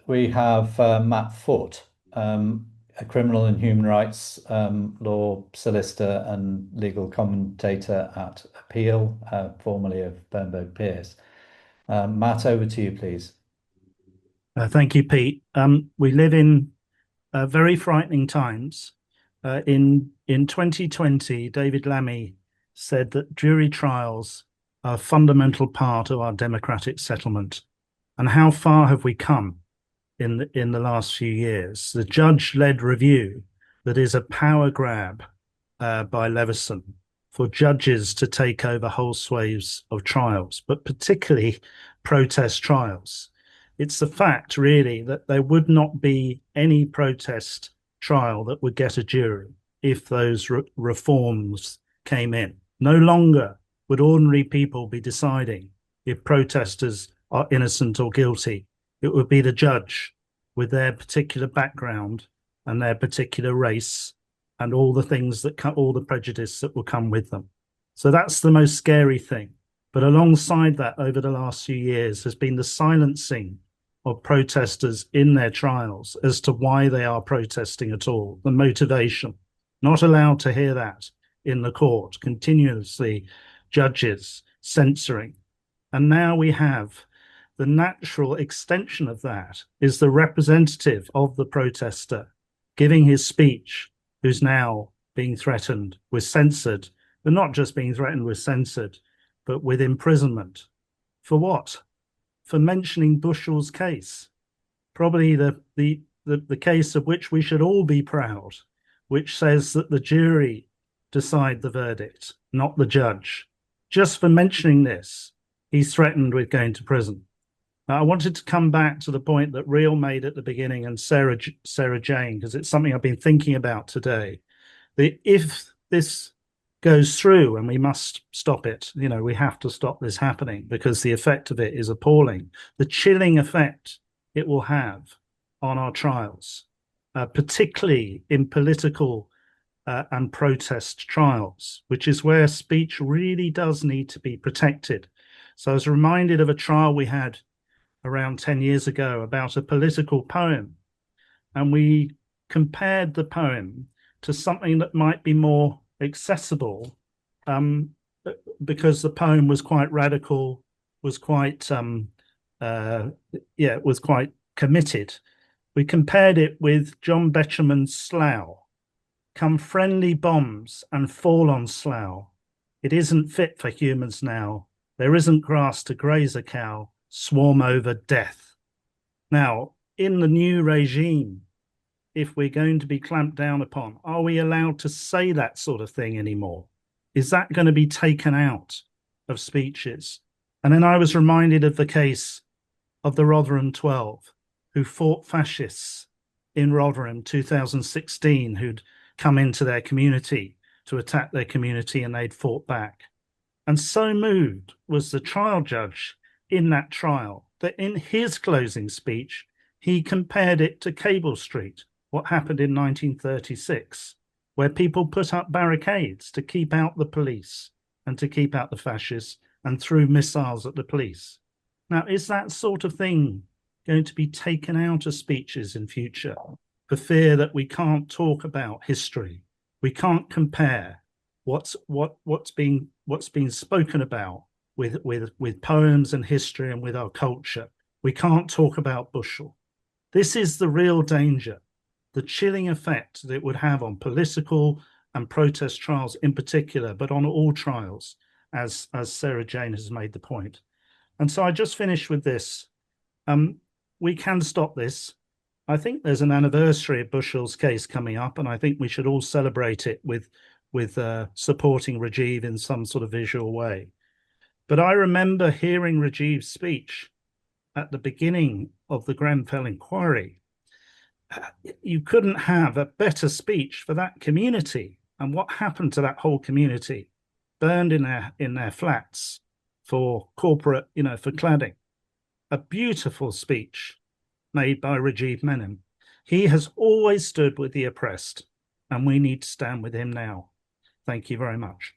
We have Matt Foote, a criminal and human rights law solicitor and legal commentator at Appeal, formerly of Bernberg Pearce. Matt, over to you, please. Thank you, Pete. We live in very frightening times. In 2020, David Lammy said that jury trials are a fundamental part of our democratic settlement. And how far have we come in the last few years? The judge-led review that is a power grab by Leveson for judges to take over whole swathes of trials, but particularly protest trials. It's the fact, really, that there would not be any protest trial that would get a jury if those reforms came in. No longer would ordinary people be deciding if protesters are innocent or guilty. It would be the judge with their particular background and their particular race and all the things that all the prejudice that will come with them. So that's the most scary thing. But alongside that, over the last few years, has been the silencing of protesters in their trials as to why they are protesting at all, the motivation. Not allowed to hear that in the court, continuously judges censoring. And now we have the natural extension of that is the representative of the protester giving his speech, who's now being threatened with censored, but not just being threatened with censored, but with imprisonment. For what? For mentioning Bushel's case, probably the case of which we should all be proud, which says that the jury decide the verdict, not the judge. Just for mentioning this, he's threatened with going to prison. Now, I wanted to come back to the point that Real made at the beginning and Sarah Jane, because it's something I've been thinking about today. If this goes through and we must stop it, we have to stop this happening because the effect of it is appalling. The chilling effect it will have on our trials, particularly in political and protest trials, which is where speech really does need to be protected. So I was reminded of a trial we had around 10 years ago about a political poem, and we compared the poem to something that might be more accessible because the poem was quite radical, was quite was quite committed. We compared it with John Betjeman's Slough. Come friendly bombs and fall on Slough. It isn't fit for humans now. There isn't grass to graze a cow. Swarm over death. Now, in the new regime, if we're going to be clamped down upon, are we allowed to say that sort of thing anymore? Is that going to be taken out of speeches? And then I was reminded of the case of the Rotherham 12, who fought fascists in Rotherham 2016, who'd come into their community to attack their community, and they'd fought back. And so moved was the trial judge in that trial that in his closing speech, he compared it to Cable Street, what happened in 1936, where people put up barricades to keep out the police and to keep out the fascists and threw missiles at the police. Now, is that sort of thing going to be taken out of speeches in future for fear that we can't talk about history? We can't compare what's being spoken about with poems and history and with our culture. We can't talk about Bushel. This is the real danger, the chilling effect that it would have on political and protest trials in particular, but on all trials, as Sarah Jane has made the point. And so I just finished with this. We can stop this. I think there's an anniversary of Bushel's case coming up, and I think we should all celebrate it with supporting Rajiv in some sort of visual way. But I remember hearing Rajiv's speech at the beginning of the Grenfell inquiry. You couldn't have a better speech for that community and what happened to that whole community, burned in their flats for corporate, for cladding. A beautiful speech made by Rajiv Menon. He has always stood with the oppressed, and we need to stand with him now. Thank you very much.